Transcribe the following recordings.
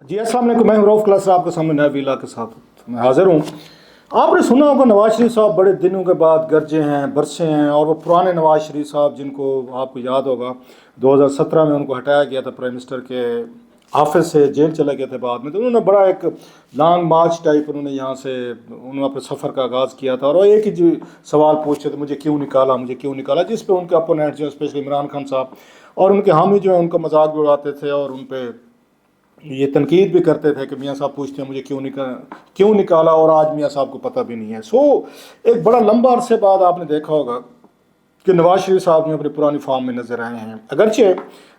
जी अस्सलाम वालेकुम, मैं रऊफ क्लास आपके सामने नया वीला के साथ मैं हाजिर हूँ। आपने सुना होगा नवाज शरीफ साहब बड़े दिनों के बाद गरजे हैं, बरसे हैं, और वो पुराने नवाज शरीफ साहब जिनको आपको याद होगा 2017 में उनको हटाया गया था प्राइम मिनिस्टर के ऑफिस से, जेल चले गए थे बाद में। तो उन्होंने बड़ा एक लॉन्ग मार्च टाइप उन्होंने यहाँ से उन्होंने अपने सफ़र का आगाज़ किया था, और वो एक ही सवाल पूछते थे, मुझे क्यों निकाला, मुझे क्यों निकाला, जिस पे उनके अपोनेंट जो स्पेशली इमरान खान साहब और उनके हामी जो है उनका मजाक भी उड़ाते थे और उन पर ये तनकीद भी करते थे कि मियाँ साहब पूछते हैं मुझे क्यों निकाला, और आज मियाँ साहब को पता भी नहीं है। एक बड़ा लंबा अरसे बाद आपने देखा होगा कि नवाज शरीफ साहब ने अपनी पुरानी फॉर्म में नजर आए हैं। अगरचे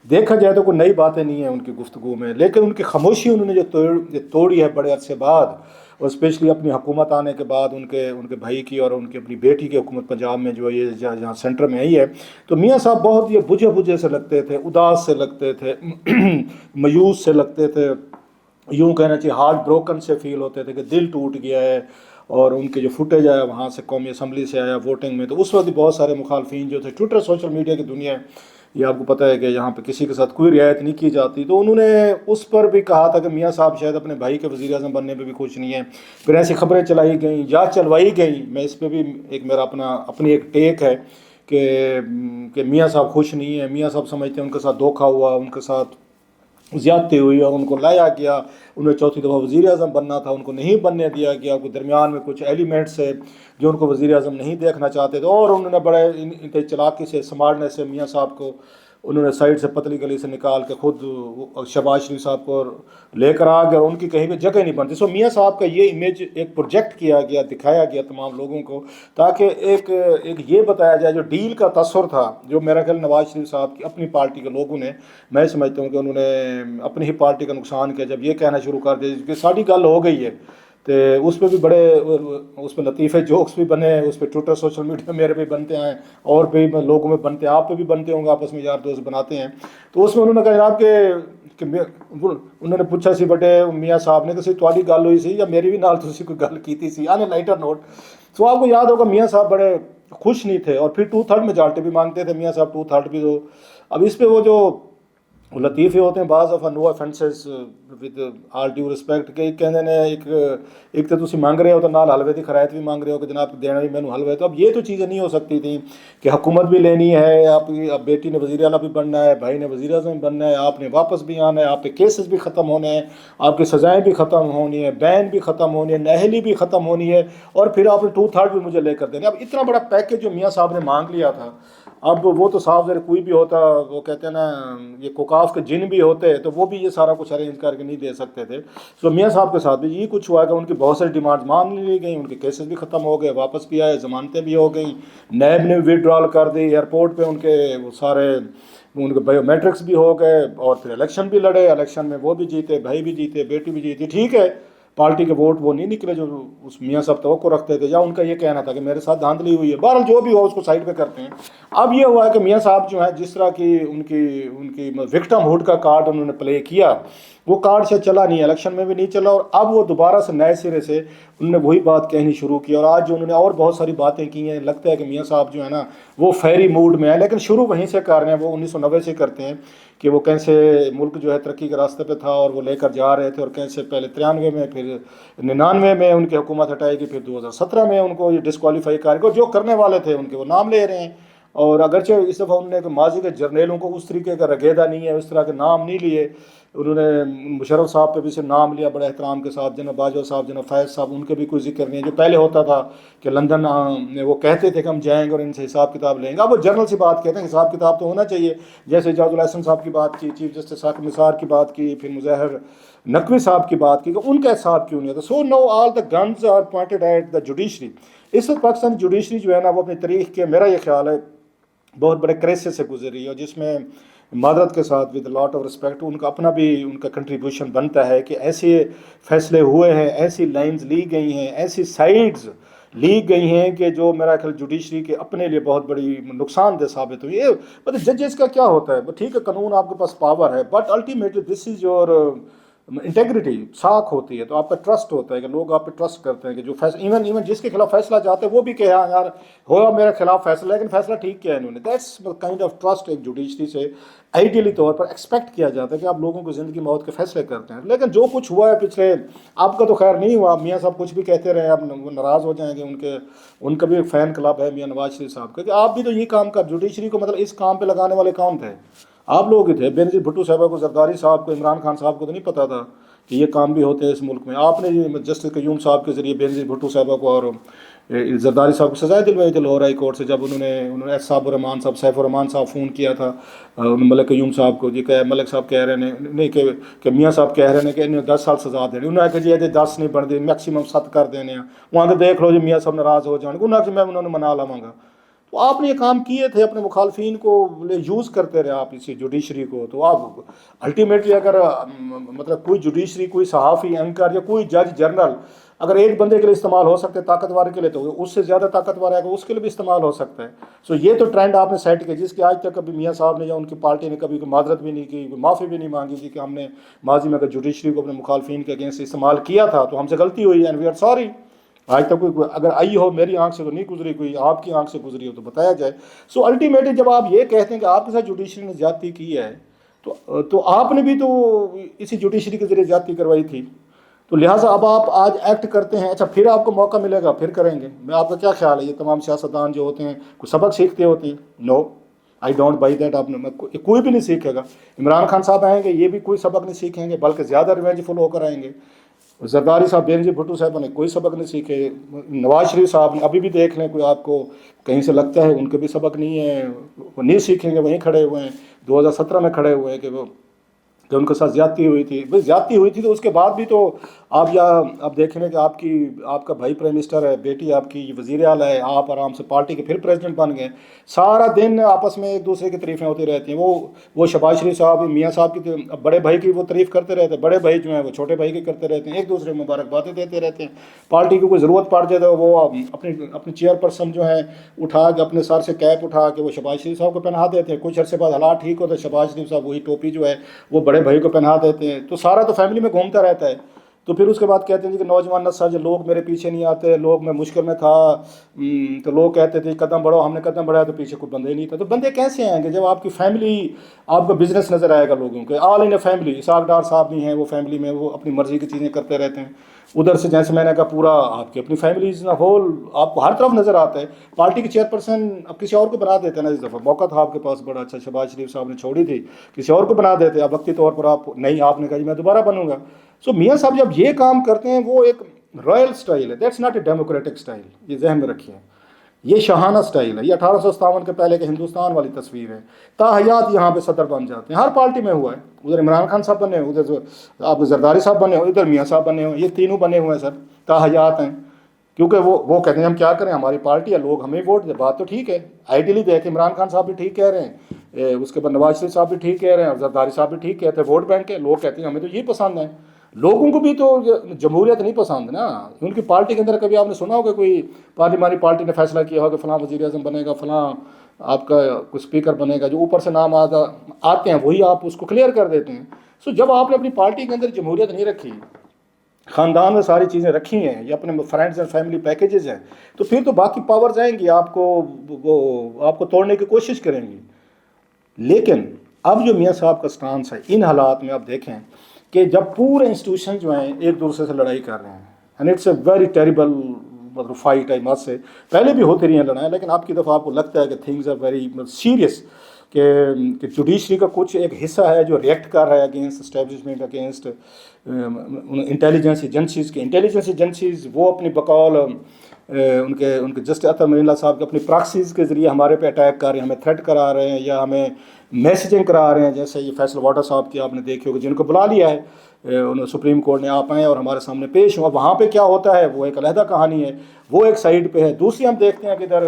देखा जाए तो कोई नई बातें नहीं है उनकी गुफ्तगू में, लेकिन उनकी खामोशी उन्होंने जो तोड़ी है बड़े अरसे बाद, और स्पेशली अपनी हुकूमत आने के बाद उनके उनके भाई की और उनकी अपनी बेटी की हुकूमत पंजाब में जो ये जहाँ सेंटर में आई है, तो मियाँ साहब बहुत ये बुझे बुझे से लगते थे, उदास से लगते थे, मायूस से लगते थे, यूँ कहना चाहिए हार्ट ब्रोकन से फील होते थे कि दिल टूट गया है। और उनके जो फुटेज आया वहाँ से कौमी असम्बली से आया वोटिंग में, तो उस वक्त बहुत सारे मुखालफिन जो थे, ट्विटर सोशल मीडिया की दुनिया है, ये आपको पता है कि यहाँ पे किसी के साथ कोई रियायत नहीं की जाती, तो उन्होंने उस पर भी कहा था कि मियाँ साहब शायद अपने भाई के वज़ीर आज़म बनने पे भी खुश नहीं है। फिर ऐसी खबरें चलाई गई या चलवाई गई, मैं इस पर भी एक मेरा अपनी एक टेक है कि मियाँ साहब खुश नहीं है, मियाँ साहब समझते हैं उनके साथ धोखा हुआ, उनके साथ ज़्यादती हुई और उनको लाया गया, उन्हें चौथी दफ़ा वज़ीर आज़म बनना था, उनको नहीं बनने दिया गया। उनको दरमियान में कुछ एलिमेंट्स है जो उनको वज़ीर आज़म नहीं देखना चाहते थे, और उन्होंने बड़े इनके चालाकी से संभालने से मियाँ साहब को उन्होंने साइड से पतली गली से निकाल के खुद शहबाज शरीफ साहब को लेकर आ गए, उनकी कहीं भी जगह नहीं बनती। सो मियाँ साहब का ये इमेज एक प्रोजेक्ट किया गया, दिखाया गया तमाम लोगों को, ताकि एक ये बताया जाए जो डील का तस्वर था, जो मेरा ख्याल नवाज शरीफ साहब की अपनी पार्टी के लोगों ने, मैं समझता हूँ कि उन्होंने अपनी ही पार्टी का नुकसान किया जब ये कहना शुरू कर दिया कि सारी गल हो गई है। तो उस पर भी बड़े उस पर लतीफ़े जोक्स भी बने, उस पर ट्विटर सोशल मीडिया मेरे भी बनते हैं और भी लोगों में बनते हैं, आप पे भी बनते होंगे, आपस में यार दोस्त बनाते हैं। तो उसमें उन्होंने कहा जनाब उन्होंने पूछा सी बटे मियाँ साहब ने कि तुम्हारी गल हुई सी या मेरी भी नाल तुसी कोई गल की थी आने लाइटर नोट। तो आपको याद होगा मियाँ साहब बड़े खुश नहीं थे, और फिर 2/3 मेजॉरिटी भी मांगते थे मियाँ साहब, 2/3 भी दो। अब इस पर वो जो लतीफ़े होते हैं बाज़ दफ़ा, no offences with all due respect, के कहते ने एक तो तुम मांग रहे हो तो नाल हलवे की खरायत भी मांग रहे हो कि जनाब देना भी मैनू हलवे। तो अब ये तो चीज़ें नहीं हो सकती थी कि हुकूमत भी लेनी है, आपकी अब बेटी ने वज़ीर आला भी बनना है, भाई ने वज़ीर आज़म बनना है, आपने वापस भी आना है, आपके केसेस भी ख़त्म होने हैं, आपकी सज़ाएँ भी ख़त्म होनी है, बैन भी ख़त्म होनी है, नहली भी ख़त्म होनी है, और फिर आपने 2/3 भी मुझे लेकर देने। अब इतना बड़ा पैकेज जो मियाँ साहब ने मांग लिया था, अब वो तो साफ ज़रा कोई भी होता, वो कहते हैं ना ये कोकाफ के जिन भी होते तो वो भी ये सारा कुछ अरेंज करके नहीं दे सकते थे। तो मियाँ साहब के साथ भी यही कुछ हुआ कि उनकी बहुत सारी डिमांड्स मान ली गई, उनके केसेस भी ख़त्म हो गए, वापस भी आए, ज़मानतें भी हो गई, नैब ने विड्रॉल कर दी, एयरपोर्ट पे उनके वो सारे उनके बायोमेट्रिक्स भी हो गए, और फिर इलेक्शन भी लड़े, इलेक्शन में वो भी जीते, भाई भी जीते, बेटी भी जीती। ठीक है, पार्टी के वोट वो नहीं निकले जो उस मियाँ साहब तवक्को रखते थे, या उनका ये कहना था कि मेरे साथ धांधली हुई है। बहरहाल जो भी हो उसको साइड पे करते हैं। अब ये हुआ है कि मियाँ साहब जो है जिस तरह की उनकी उनकी विक्टिमहुड का कार्ड उन्होंने प्ले किया, वो कार्ड से चला नहीं, इलेक्शन में भी नहीं चला, और अब वो दोबारा से नए सिरे से उन्होंने वही बात कहनी शुरू की, और आज जो उन्होंने और बहुत सारी बातें की हैं, लगता है कि मियाँ साहब जो है ना वो फेरी मूड में है, लेकिन शुरू वहीं से कर रहे हैं, वो 1990 से करते हैं कि वो कैसे मुल्क जो है तरक्की के रास्ते पे था और वो लेकर जा रहे थे, और कैसे पहले 93 में, फिर 99 में उनकी हुकूमत हटाएगी, फिर 2017 में उनको ये डिस्क्वालीफाई कर जो करने वाले थे उनके वो नाम ले रहे हैं। और अगरचे इस दफ़ा उन्होंने माजी के जर्नेलों को उस तरीके का रगेदा नहीं है, उस तरह के नाम नहीं लिए, उन्होंने मुशर्रफ साहब पे भी सिर्फ नाम लिया बड़े एहतराम के साथ, जनाब बाजवा साहब, जनाब फैज़ साहब, उनके भी कोई जिक्र नहीं है। जो पहले होता था कि लंदन में वो कहते थे कि हम जाएंगे और इनसे हिसाब किताब लेंगे, अब वो जनरल सी बात कहते हैं, हिसाब किताब तो होना चाहिए। जैसे इजाज़ुल हसन साहब की बात की, चीफ जस्टिस साकिब निसार की बात की, फिर मुज़हर नकवी साहब की बात की, कि उनका हिसाब क्यों नहीं होता। So no all the guns are pointed at the judiciary. इस वक्त पाकिस्तान जुडिशरी जो है ना वो अपनी तारीख के, मेरा ये ख्याल है, बहुत बड़े क्रेसेस से गुजरी है, और जिसमें मादरत के साथ विद लॉट ऑफ रिस्पेक्ट उनका अपना भी उनका कंट्रीब्यूशन बनता है कि ऐसे फैसले हुए हैं, ऐसी लाइंस ली गई हैं, ऐसी साइड्स ली गई हैं कि जो मेरा ख्याल जुडिशरी के अपने लिए बहुत बड़ी नुकसानदेह साबित हुई है। मतलब जजेस का क्या होता है, ठीक है कानून आपके पास पावर है, but ultimately this is your integrity साख होती है, तो आपका ट्रस्ट होता है कि लोग आप पे ट्रस्ट करते हैं कि जो फैसला इवन जिसके खिलाफ फैसला चाहते हैं वो भी कहे हाँ यार होगा मेरे खिलाफ फैसला, लेकिन फैसला ठीक किया है इन्होंने। दैट्स काइंड ऑफ ट्रस्ट एक जुडिशरी से आइडियली तौर पर एक्सपेक्ट किया जाता है कि आप लोगों को ज़िंदगी मौत के फैसले करते हैं। लेकिन जो कुछ हुआ है पिछले, आपका तो खैर नहीं हुआ, मियाँ साहब कुछ भी कहते रहे, आप वो नाराज़ हो जाएंगे, उनका भी एक फ़ैन क्लब है मियाँ नवाज शरीफ साहब का, कि आप भी तो ये काम कर, जुडिशरी को मतलब इस काम पे लगाने वाले कौन थे? आप लोग ही थे। बेनज़ीर भुट्टो साहबा को, जरदारी साहब को, इमरान खान साहब को तो नहीं पता था कि ये काम भी होते हैं इस मुल्क में। आपने ये जस्टिस क़य्यूम साहब के ज़रिए बेनज़ीर भुट्टो साहबा को और जरदारी साहब को सजाएं दिलवाई थी लाहौर हाई कोर्ट से, जब उन्होंने एहसाब रहमान साहब, सैफ रहमान साहब फ़ोन किया था मलिक क़य्यूम साहब को, जी कह मलिक साहब कह रहे हैं नहीं कि मियाँ साहब कह रहे हैं कि इन्हें 10 साल सजा देनी, उन्होंने कहा जी ये 10 नहीं बनते, मैक्सीमम 7 कर देने, वहाँ तो देख लो जी मियाँ साहब नाराज़ हो जाने, उन्होंने मैं उन्होंने मना लवांगा। तो आपने ये काम किए थे, अपने मुखालफिन को यूज़ करते रहे आप इसी जुडिशरी को। तो आप अल्टीमेटली अगर मतलब कोई जुडिशरी, कोई सहाफ़ी, एंकर या कोई जज जनरल अगर एक बंदे के लिए इस्तेमाल हो सकते हैं ताकतवर के लिए, तो उससे ज़्यादा ताकतवर है उसके लिए भी इस्तेमाल हो सकता है। सो ये तो ट्रेंड आपने सेट किया जिसकी आज तक कभी मियाँ साहब ने या उनकी पार्टी ने कभी माजरत भी नहीं की, माफ़ी भी नहीं मांगी जी कि हमने माजी में अगर जुडिशरी को अपने मुखालफिन के अगेंस्ट इस्तेमाल किया था तो हमसे गलती हुई एंड वी आर सॉरी। आज तक कोई अगर आई हो, मेरी आंख से तो नहीं गुजरी, कोई आपकी आंख से गुजरी हो तो बताया जाए। सो अल्टीमेटली जब आप ये कहते हैं कि आपके साथ जुडिशरी ने ज्यादती की है, तो आपने भी तो इसी जुडिशरी के जरिए ज्यादती करवाई थी, तो लिहाजा अब आप आज एक्ट करते हैं, अच्छा फिर आपको मौका मिलेगा फिर करेंगे। मैं आपका क्या ख्याल है, ये तमाम सियासतदान जो होते हैं कोई सबक सीखते होती हैं? No, I don't buy that. आपने कोई भी नहीं सीखेगा। इमरान खान साहब आएंगे ये भी कोई सबक नहीं सीखेंगे, बल्कि ज़्यादा रिवेंजफुल होकर आएंगे। जरदारी साहब, बेनज़ीर भुट्टो साहब ने कोई सबक नहीं सीखे। नवाज शरीफ साहब ने अभी भी देख लें, कोई आपको कहीं से लगता है उनके भी सबक नहीं है, वो नहीं सीखेंगे, वहीं खड़े हुए हैं 2017 में खड़े हुए हैं कि उनके साथ ज्यादती हुई थी। भाई ज्यादती हुई थी तो उसके बाद भी तो आप देखेंगे कि आपका भाई प्राइम मिनिस्टर है, बेटी आपकी वज़ीर आला है, आप आराम से पार्टी के फिर प्रेसिडेंट बन गए। सारा दिन आपस में एक दूसरे की तारीफ़ें होती रहती हैं। वो शहबाज शरीफ साहब मियाँ साहब की बड़े भाई की वो तारीफ़ करते रहते हैं, बड़े भाई जो हैं वो छोटे भाई की करते रहते हैं, एक दूसरे में मुबारकबादें देते रहते हैं। पार्टी की कोई ज़रूरत पड़ जाए तो वो अपनी चेयरपर्सन जो है उठा के अपने सर से कैप उठा के वो शहबाज शरीफ साहब को पहना देते हैं। कुछ अर्से बाद हालात ठीक होते शहबाज शरीफ साहब वही टोपी जो है वो बड़े भाई को पहना देते हैं। तो सारा तो फैमिली में घूमता रहता है। तो फिर उसके बाद कहते हैं कि नौजवान नस्ल जो लोग मेरे पीछे नहीं आते, लोग मैं मुश्किल में था तो लोग कहते थे कदम बढ़ाओ, हमने कदम बढ़ाया तो पीछे कोई बंदे ही नहीं था। तो बंदे कैसे आएंगे जब आपकी फैमिली, आपका बिजनेस नज़र आएगा लोगों के, all in a family. Ishaq Dar साहब भी हैं वो फैमिली में, वो अपनी मर्ज़ी की चीज़ें करते रहते हैं। उधर से जैसे मैंने कहा पूरा आपकी अपनी फैमिली इज होल आपको हर तरफ नज़र आता है। पार्टी की चेयरपर्सन अब किसी और को बना देते हैं ना, इस दफ़ा मौका था आपके पास बड़ा अच्छा, शहबाज शरीफ साहब ने छोड़ी थी, किसी और को बना देते। अब वक्ती तौर पर आप नहीं, आपने कहा जी मैं दोबारा बनूंगा। सो मियाँ साहब जब ये काम करते हैं वो एक रॉयल स्टाइल है, that's not a democratic style, ये जहन में रखिए। ये शाहाना स्टाइल है, ये 1857 के पहले के हिंदुस्तान वाली तस्वीर है। ताहयात यहाँ पे सदर बन जाते हैं, हर पार्टी में हुआ है। उधर इमरान खान साहब बने, उधर आप जरदारी साहब बने हो, इधर मियाँ साहब बने हो, ये तीनों बने हुए हैं सर, ताहयात हैं। क्योंकि वो कहते हैं हम क्या करें, हमारी पार्टी है, लोग हमें वोट दे। बात तो ठीक है, आइडियली देखें इमरान खान साहब भी ठीक कह रहे हैं, उसके बाद नवाज शरीफ साहब भी ठीक कह रहे हैं और जरदारी साहब भी ठीक कहते हैं। वोट बैंक है, लोग कहते हैं हमें तो ये पसंद है। लोगों को भी तो जमहूरियत नहीं पसंद ना। उनकी पार्टी के अंदर कभी आपने सुना होगा कोई पार्लिमानी पार्टी ने फैसला किया होगा फलां वज़ीर आज़म बनेगा, फलां आपका कोई स्पीकर बनेगा, जो ऊपर से नाम आते हैं वही आप उसको क्लियर कर देते हैं। सो जब आपने अपनी पार्टी के अंदर जमहूरियत नहीं रखी, ख़ानदान में सारी चीज़ें रखी हैं, या अपने फ्रेंड्स एंड फैमिली पैकेजेस हैं, तो फिर तो बाकी पावर्स आएंगी आपको तोड़ने की कोशिश करेंगी। लेकिन अब जो मियाँ साहब का स्टांस है इन हालात में, आप देखें कि जब पूरे इंस्टीट्यूशन जो हैं एक दूसरे से लड़ाई कर रहे हैं, and it's a very terrible मतलब फाइट है। मत से पहले भी होती रही हैं लड़ाई, लेकिन आपकी दफ़ा आपको लगता है कि थिंग्स आर वेरी सीरियस, कि जुडिशरी का कुछ एक हिस्सा है जो रिएक्ट कर रहा है against establishment, against intelligence agencies वो अपनी बकौल उनके जस्टिस अतर मनीला साहब के अपनी प्रॉक्सीज़ के ज़रिए हमारे पे अटैक कर रहे हैं, हमें थ्रेट करा रहे हैं या हमें मैसेजिंग करा रहे हैं। जैसे ये फैसल वाटर साहब की आपने देखी होगी, जिनको बुला लिया है उन्हें सुप्रीम कोर्ट ने, आप आएँ और हमारे सामने पेश हुआ। वहाँ पे क्या होता है वो एक अलहदा कहानी है, वो एक साइड पे है। दूसरी हम देखते हैं कि इधर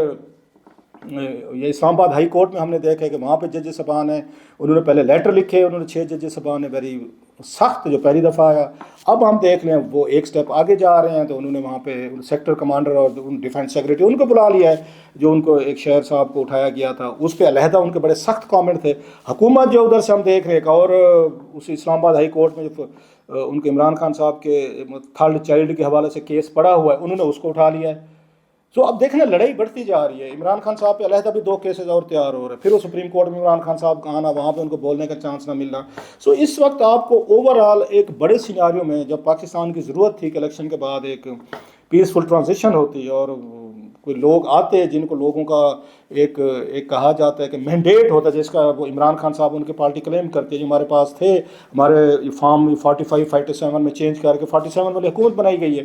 ये इस्लामाबाद हाई कोर्ट में हमने देखा है कि वहाँ पे जज साहबान हैं, उन्होंने पहले लेटर लिखे, उन्होंने 6 जज साहबान ने वेरी सख्त जो पहली दफ़ा आया। अब हम देख लें वो एक स्टेप आगे जा रहे हैं, तो उन्होंने वहाँ पे सेक्टर कमांडर और डिफेंस सेक्रेटरी उनको बुला लिया है। जो उनको एक शहर साहब को उठाया गया था उस पर अलहदा उनके बड़े सख्त कमेंट थे। हुकूमत जो उधर से हम देख रहे हैं, और उस इस्लामाबाद हाई कोर्ट में जो ان کے عمران خان صاحب کے تھرڈ چائلڈ کے حوالے سے کیس پڑا ہوا ہے، انہوں نے اس کو اٹھا لیا ہے. سو اب دیکھیں لڑائی بڑھتی جا رہی ہے. عمران خان صاحب پہ علیحدہ بھی 2 کیسز اور تیار ہو رہے ہیں، پھر وہ سپریم کورٹ میں عمران خان صاحب کا آنا، وہاں پہ ان کو بولنے کا چانس نہ ملنا. سو اس وقت آپ کو اوور آل ایک بڑے سیناریو میں جب پاکستان کی ضرورت تھی کہ الیکشن کے بعد ایک پیسفل ٹرانزیشن ہوتی اور کوئی لوگ آتے جن کو لوگوں کا ایک کہا جاتا ہے کہ مینڈیٹ ہوتا ہے، جس کا وہ عمران خان صاحب ان کے پارٹی کلیم کرتے ہیں، جو ہمارے پاس تھے، ہمارے فارم 45-47 میں چینج کر کے 47 والی حکومت بنائی گئی ہے.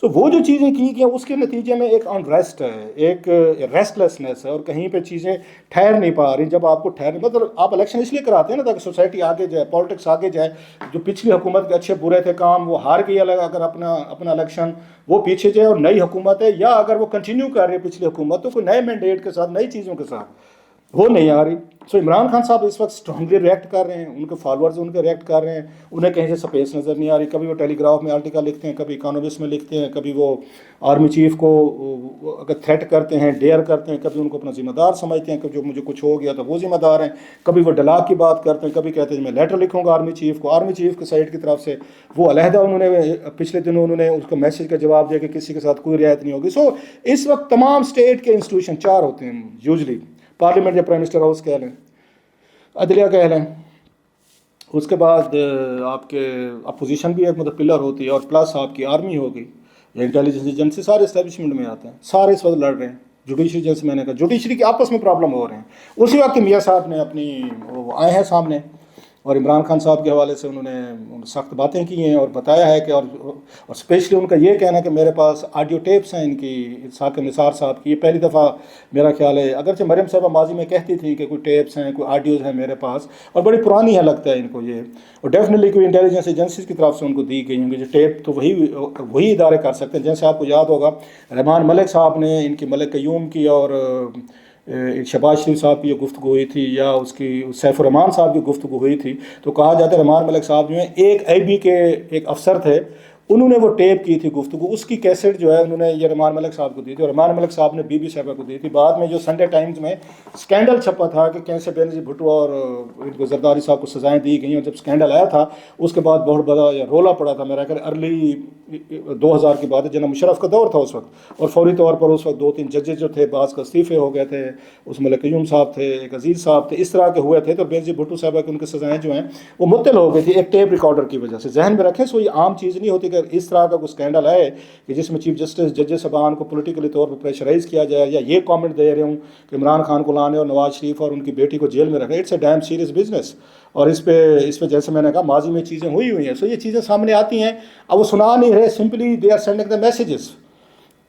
سو وہ جو چیزیں کی گئی اس کے نتیجے میں ایک انریسٹ ہے، ایک ریسٹلیسنیس ہے، اور کہیں پہ چیزیں ٹھہر نہیں پا رہی. جب آپ کو ٹھہر مطلب آپ الیکشن اس لیے کراتے ہیں نا تاکہ سوسائٹی آگے جائے، پالیٹکس آگے جائے. جو پچھلی حکومت کے اچھے برے تھے کام، وہ ہار گئی اگر اپنا الیکشن، وہ پیچھے جائے، اور نئی حکومت ہے، یا اگر وہ کنٹینیو کر رہی ہے پچھلی حکومت تو کوئی نئے مینڈیٹ کے ساتھ، نئی چیزوں کے ساتھ وہ نہیں آ رہی. سو عمران خان صاحب اس وقت اسٹرانگلی ریئیکٹ کر رہے ہیں، ان کے فالوورز ان کے ریئیکٹ کر رہے ہیں، انہیں کہیں سے سپیس نظر نہیں آ رہی. کبھی وہ ٹیلی گراف میں آرٹیکل لکھتے ہیں، کبھی اکانومسٹ میں لکھتے ہیں، کبھی وہ آرمی چیف کو اگر تھریٹ کرتے ہیں، ڈیئر کرتے ہیں، کبھی ان کو اپنا ذمہ دار سمجھتے ہیں کہ جو مجھے کچھ ہو گیا تو وہ ذمہ دار ہیں، کبھی وہ ڈلاک کی بات کرتے ہیں، کبھی کہتے ہیں میں لیٹر لکھوں گا آرمی چیف کو. آرمی چیف کے سائڈ کی طرف سے وہ علیحدہ انہوں نے پچھلے دنوں انہوں نے اس کو میسج کا جواب دیا کہ کسی کے ساتھ کوئی رعایت نہیں ہوگی. سو اس وقت تمام اسٹیٹ کے انسٹیٹیوشن 4 ہوتے ہیں یوزلی، پارلیمنٹ یا پرائم منسٹر ہاؤس کہہ لیں، عدلیہ کہہ لیں، اس کے بعد آپ کے اپوزیشن بھی ایک مطلب پلر ہوتی ہے، اور پلس آپ کی آرمی ہوگی یا انٹیلیجنس ایجنسی، سارے اسٹیبلشمنٹ میں آتے ہیں، سارے اس وقت لڑ رہے ہیں. جوڈیشری جیسے میں نے کہا، جوڈیشری کے آپس میں پرابلم ہو رہے ہیں. اسی وقت میاں صاحب نے اپنی وہ آئے ہیں سامنے، اور عمران خان صاحب کے حوالے سے انہوں نے سخت باتیں کی ہیں اور بتایا ہے کہ اور اسپیشلی ان کا یہ کہنا ہے کہ میرے پاس آڈیو ٹیپس ہیں ان کی، ثاقب نثار صاحب کی. یہ پہلی دفعہ میرا خیال ہے، اگرچہ مریم صاحبہ ماضی میں کہتی تھی کہ کوئی ٹیپس ہیں، کوئی آڈیوز ہیں میرے پاس، اور بڑی پرانی ہے لگتا ہے ان کو یہ، اور ڈیفینیٹلی کوئی انٹیلیجنس ایجنسیز کی طرف سے ان کو دی گئی ہوں گی. جو ٹیپ تو وہی ادارے کر سکتے ہیں. جیسے آپ کو یاد ہوگا رحمان ملک صاحب نے ان کی ملک قیوم کی اور شہباز شریف صاحب کی یہ گفتگو ہوئی تھی، یا اس کی سیف الرحمان صاحب کی گفتگو ہوئی تھی، تو کہا جاتا ہے رحمان ملک صاحب جو ہیں ایک آئی بی کے ایک افسر تھے، انہوں نے وہ ٹیپ کی تھی گفتگو، اس کی کیسٹ جو ہے انہوں نے یہ رحمان ملک صاحب کو دی تھی، اور رحمان ملک صاحب نے بی بی صاحبہ کو دی تھی. بعد میں جو سنڈے ٹائمز میں اسکینڈل چھپا تھا کہ کیسے بینظیر بھٹو اور ان کو زرداری صاحب کو سزائیں دی گئیں، اور جب اسکینڈل آیا تھا اس کے بعد بہت بڑا رولا پڑا تھا. میرا خیال ارلی 2000 کی بات ہے، جناب مشرف کا دور تھا اس وقت، اور فوری طور پر اس وقت 2-3 ججز جو تھے بعض کا استعفے ہو گئے تھے، اس ملک قیوم صاحب تھے، ایک عزیز صاحب تھے، اس طرح کے ہوئے تھے. تو بینظیر بھٹو صاحبہ کی ان کی سزائیں جو ہیں وہ معطل ہو گئی تھی ایک ٹیپ ریکارڈر کی وجہ سے. ذہن میں رکھیں، سو یہ عام چیز نہیں ہوتی کہ اس طرح کا کوئی اسکینڈل ہے کہ جس میں چیف جسٹس ججز صاحبان کو پولیٹیکلی طور پر پریشرائز کیا جائے، یا یہ کامنٹ دے رہے ہوں کہ عمران خان کو لانے اور نواز شریف اور ان کی بیٹی کو جیل میں رکھیں. It's a damn serious business, اور اس پہ جیسے میں نے کہا ماضی میں چیزیں ہوئی ہیں. سو یہ چیزیں سامنے آتی ہیں، اب وہ سنا نہیں رہے، simply they are sending the messages.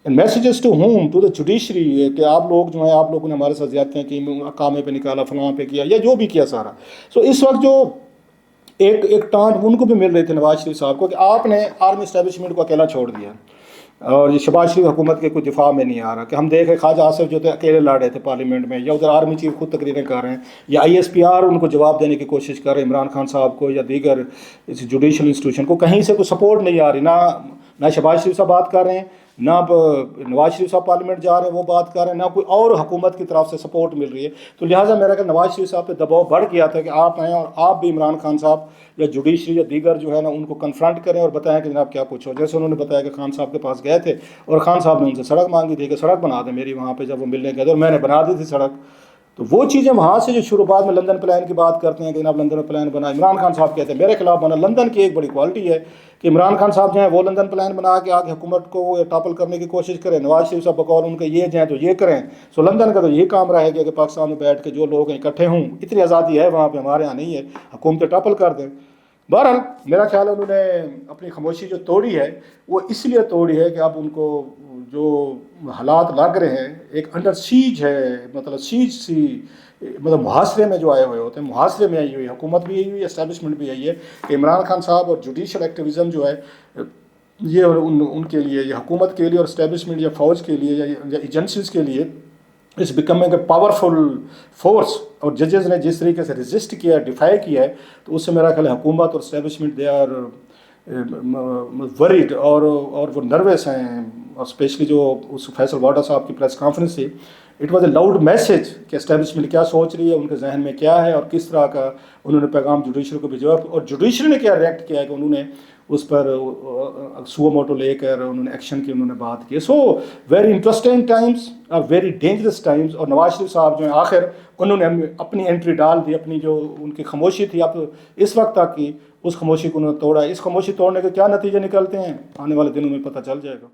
Messages to home? To the judiciary, کہ آپ لوگ جو ہیں، آپ لوگوں نے ہمارے ساتھ زیادتیاں کی، اقامے پہ نکالا، فلاں پہ کیا، یا جو بھی کیا سارا. سو اس وقت جو ایک ٹانٹ ان کو بھی مل رہی تھی نواز شریف صاحب کو کہ آپ نے آرمی اسٹیبلشمنٹ کو اکیلا چھوڑ دیا، اور یہ شہباز شریف حکومت کے کوئی دفاع میں نہیں آ رہا. کہ ہم دیکھ رہے خواجہ آصف جو تھے اکیلے لڑ رہے تھے پارلیمنٹ میں، یا ادھر آرمی چیف خود تقریریں کر رہے ہیں، یا I S P are in کو جواب دینے کی کوشش کر رہے ہیں عمران خان صاحب کو یا دیگر اس جوڈیشل انسٹیٹیوشن کو. کہیں سے کوئی سپورٹ نہیں آ رہی، نہ شہباز شریف صاحب بات کر رہے ہیں، نہ نواز شریف صاحب پارلیمنٹ جا رہے ہیں وہ بات کر رہے ہیں، نہ کوئی اور حکومت کی طرف سے سپورٹ مل رہی ہے. تو لہٰذا میرا کہ نواز شریف صاحب پہ دباؤ بڑھ گیا تھا کہ آپ ہیں، اور آپ بھی عمران خان صاحب یا جوڈیشری یا دیگر جو ہے نا ان کو کنفرنٹ کریں اور بتائیں کہ جناب کیا کچھ ہو. جیسے انہوں نے بتایا کہ خان صاحب کے پاس گئے تھے، اور خان صاحب نے ان سے سڑک مانگی تھی کہ سڑک بنا دیں میری وہاں پہ، جب وہ ملنے گئے تھے، اور میں نے بنا دی تھی سڑک. تو وہ چیزیں وہاں سے جو شروع بعد میں لندن پلان کی بات کرتے ہیں کہ جناب لندن پلان بنا، عمران خان صاحب کہتے ہیں میرے خلاف بنا. لندن کی ایک بڑی کوالٹی ہے کہ عمران خان صاحب جو ہیں وہ لندن پلان بنا کے آگے حکومت کو ٹاپل کرنے کی کوشش کریں، نواز شریف صاحب بقول ان کے یہ جائیں تو یہ کریں. سو لندن کا تو یہ کام رہے گا کہ پاکستان میں بیٹھ کے جو لوگ ہیں اکٹھے ہوں، اتنی آزادی ہے وہاں پہ، ہمارے یہاں نہیں ہے، حکومتیں ٹاپل کر دیں. بہرحال میرا خیال ہے انہوں نے اپنی خاموشی جو توڑی ہے وہ اس لیے توڑی ہے کہ اب ان کو جو حالات لگ رہے ہیں ایک انڈر سیج ہے، مطلب سیج سی، مطلب محاصرے میں جو آئے ہوئے ہوتے ہیں، محاصرے میں آئی ہوئی حکومت بھی آئی ہوئی ہے، اسٹیبلشمنٹ بھی آئی ہے، کہ عمران خان صاحب اور جوڈیشل ایکٹیویزم جو ہے یہ ان کے لیے، یہ حکومت کے لیے اور اسٹیبلشمنٹ یا فوج کے لیے یا ایجنسیز کے لیے اس بیکمنگ اے پاورفل فورس. اور ججز نے جس طریقے سے ریزسٹ کیا، ڈیفائی کیا ہے، تو اس سے میرا خیال ہے حکومت اور اسٹیبلشمنٹ دے آر ورڈ، اور وہ نروس ہیں. اور اسپیشلی جو اس فیصل واڈا صاحب کی پریس کانفرنس تھی، it was a loud message کہ اسٹیبلشمنٹ کیا سوچ رہی ہے، ان کے ذہن میں کیا ہے، اور کس طرح کا انہوں نے پیغام جوڈیشری کو بھیجا، اور جوڈیشری نے کیا ریئیکٹ کیا ہے کہ انہوں نے اس پر سو موٹو لے کر انہوں نے ایکشن کی انہوں نے بات کی. سو ویری انٹرسٹنگ ٹائمز اور ویری ڈینجرس ٹائمز. اور نواز شریف صاحب جو ہیں آخر انہوں نے اپنی انٹری ڈال دی, اپنی جو ان کی خاموشی تھی اب اس وقت تک کی, اس خاموشی کو انہوں نے توڑا. اس خاموشی توڑنے کے کیا نتیجے نکلتے ہیں آنے والے دنوں میں پتہ چل جائے گا.